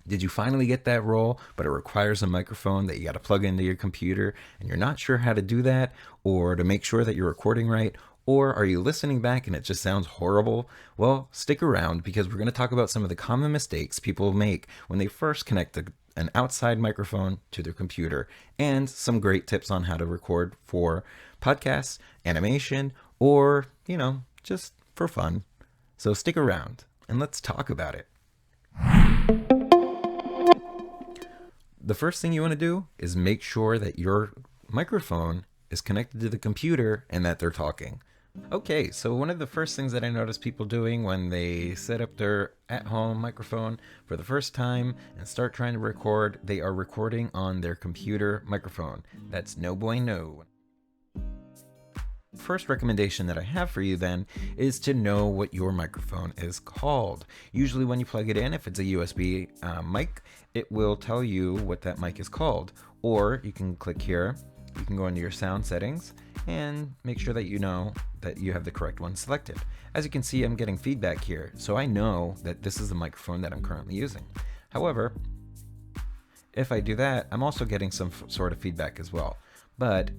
Did you finally get that role, but it requires a microphone that you got to plug into your computer and you're not sure how to do that or to make sure that you're recording right? Or are you listening back and it just sounds horrible? Well, stick around because we're going to talk about some of the common mistakes people make when they first connect an outside microphone to their computer and some great tips on how to record for podcasts, animation, or, just for fun. So stick around and let's talk about it. The first thing you want to do is make sure that your microphone is connected to the computer and that they're talking. Okay, so one of the first things that I notice people doing when they set up their at-home microphone for the first time and start trying to record, they are recording on their computer microphone. That's no bueno. First recommendation that I have for you then is to know what your microphone is called. Usually when you plug it in, if it's a USB mic, it will tell you what that mic is called. Or you can click here, you can go into your sound settings and make sure that you know that you have the correct one selected. As you can see, I'm getting feedback here, so I know that this is the microphone that I'm currently using. However, if I do that, I'm also getting some sort of feedback as well, but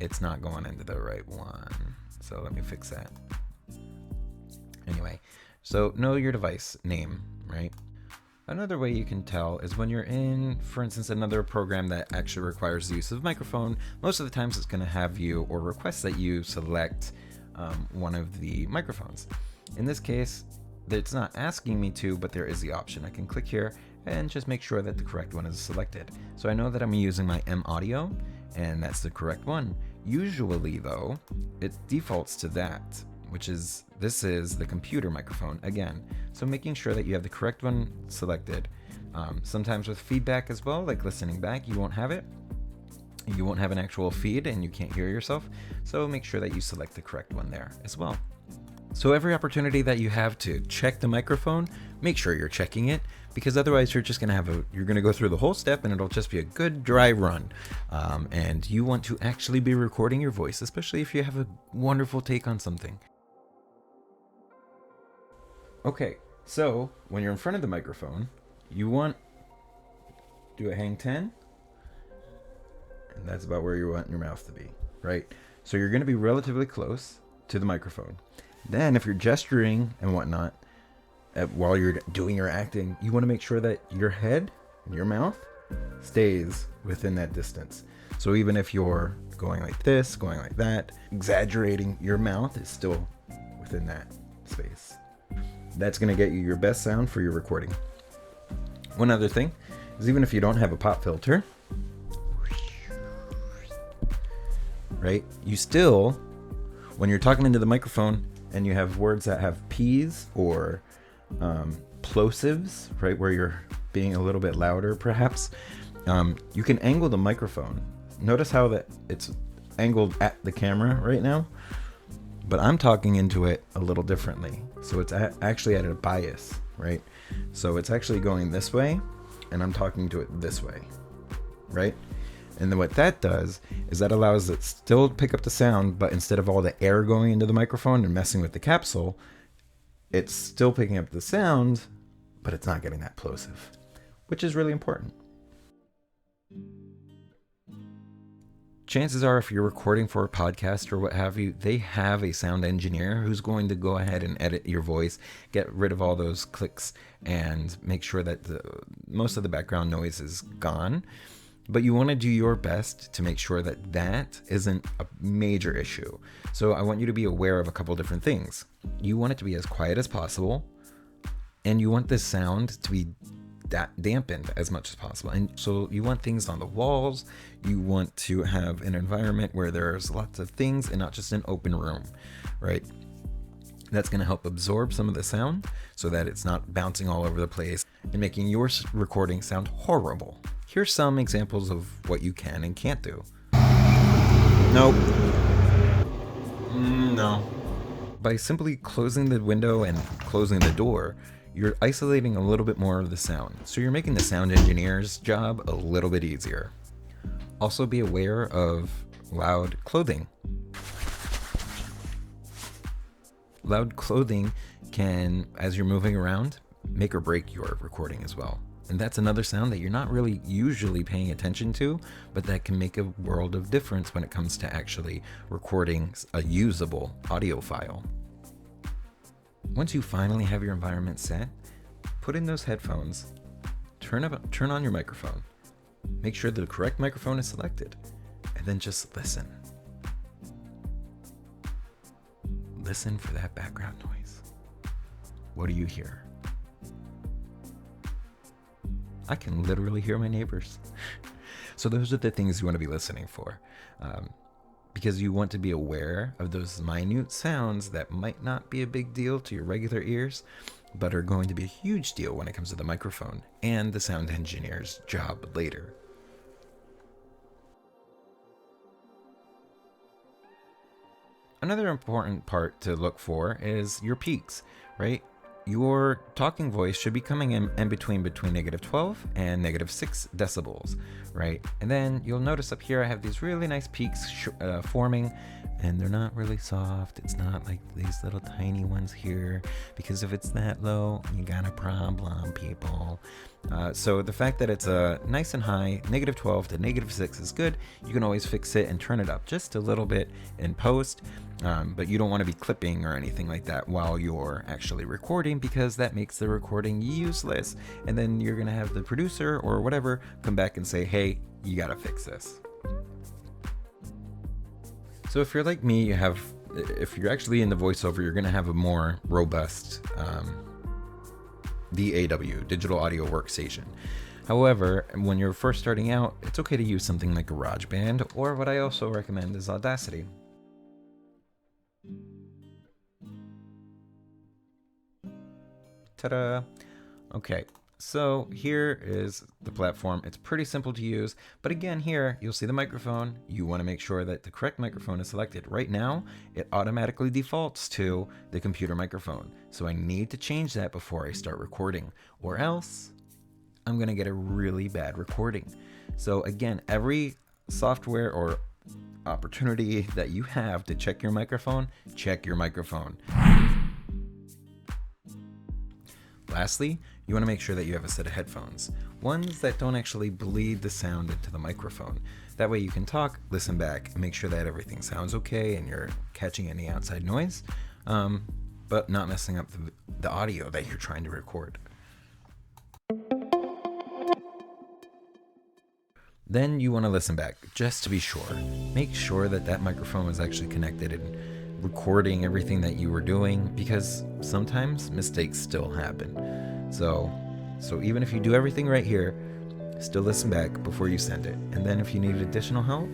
it's not going into the right one. So let me fix that. Anyway, so know your device name, right? Another way you can tell is when you're in, for instance, another program that actually requires the use of microphone. Most of the times it's going to have you or request that you select one of the microphones. In this case, it's not asking me to, but there is the option. I can click here and just make sure that the correct one is selected. So I know that I'm using my M Audio, and that's the correct one. Usually though, it defaults to that, which is, this is the computer microphone again. So making sure that you have the correct one selected. Sometimes with feedback as well, like listening back, you won't have it. You won't have an actual feed and you can't hear yourself. So make sure that you select the correct one there as well. So every opportunity that you have to check the microphone, make sure you're checking it, because otherwise you're just going to you're going to go through the whole step and it'll just be a good dry run. And you want to actually be recording your voice, especially if you have a wonderful take on something. Okay, so when you're in front of the microphone, you want do a hang 10, and that's about where you want your mouth to be, right? So you're going to be relatively close to the microphone. Then if you're gesturing and whatnot, while you're doing your acting, you want to make sure that your head and your mouth stays within that distance. So even if you're going like this, going like that, exaggerating, your mouth is still within that space. That's going to get you your best sound for your recording. One other thing is, even if you don't have a pop filter, right, you still, when you're talking into the microphone and you have words that have P's or plosives, right, where you're being a little bit louder perhaps, you can angle the microphone. Notice how that it's angled at the camera right now, but I'm talking into it a little differently. So it's actually at a bias, right? So it's actually going this way and I'm talking to it this way, right? And then what that does is that allows it still to pick up the sound, but instead of all the air going into the microphone and messing with the capsule, it's still picking up the sound, but it's not getting that plosive, which is really important. Chances are, if you're recording for a podcast or what have you, they have a sound engineer who's going to go ahead and edit your voice, get rid of all those clicks, and make sure that most of the background noise is gone. But you want to do your best to make sure that that isn't a major issue. So I want you to be aware of a couple different things. You want it to be as quiet as possible, and you want the sound to be dampened as much as possible. And so you want things on the walls. You want to have an environment where there's lots of things and not just an open room, right? That's going to help absorb some of the sound so that it's not bouncing all over the place and making your recording sound horrible. Here's some examples of what you can and can't do. Nope. No. By simply closing the window and closing the door, you're isolating a little bit more of the sound. So you're making the sound engineer's job a little bit easier. Also be aware of loud clothing. Loud clothing can, as you're moving around, make or break your recording as well. And that's another sound that you're not really usually paying attention to, but that can make a world of difference when it comes to actually recording a usable audio file. Once you finally have your environment set, put in those headphones, turn on your microphone, make sure the correct microphone is selected, and then just listen. Listen for that background noise. What do you hear? I can literally hear my neighbors. So those are the things you want to be listening for, because you want to be aware of those minute sounds that might not be a big deal to your regular ears, but are going to be a huge deal when it comes to the microphone and the sound engineer's job later. Another important part to look for is your peaks, right? Your talking voice should be coming in between -12 and -6 decibels, right? And then you'll notice up here I have these really nice peaks forming, and they're not really soft. It's not like these little tiny ones here, because if it's that low, you got a problem, people. So the fact that it's nice and high, -12 to -6 is good. You can always fix it and turn it up just a little bit in post. But you don't want to be clipping or anything like that while you're actually recording, because that makes the recording useless. And then you're going to have the producer or whatever come back and say, hey, you got to fix this. So if you're like me, if you're actually in the voiceover, you're going to have a more robust DAW, digital audio workstation. However, when you're first starting out, it's okay to use something like GarageBand, or what I also recommend is Audacity. Ta-da! Okay, so here is the platform. It's pretty simple to use, but again, here you'll see the microphone. You want to make sure that the correct microphone is selected. Right now, it automatically defaults to the computer microphone, so I need to change that before I start recording, or else I'm going to get a really bad recording. So again, every software or opportunity that you have to check your microphone, check your microphone. Lastly, you want to make sure that you have a set of headphones, ones that don't actually bleed the sound into the microphone. That way you can talk, listen back, and make sure that everything sounds okay and you're catching any outside noise, but not messing up the audio that you're trying to record. Then you want to listen back just to be sure. Make sure that that microphone was actually connected and recording everything that you were doing, because sometimes mistakes still happen. So even if you do everything right here, still listen back before you send it. And then if you need additional help,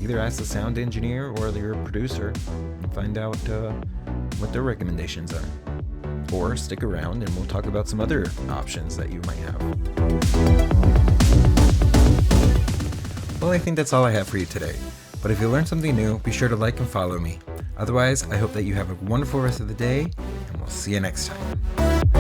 either ask the sound engineer or your producer and find out what their recommendations are. Or stick around and we'll talk about some other options that you might have. Well, I think that's all I have for you today. But if you learned something new, be sure to like and follow me. Otherwise, I hope that you have a wonderful rest of the day, and we'll see you next time.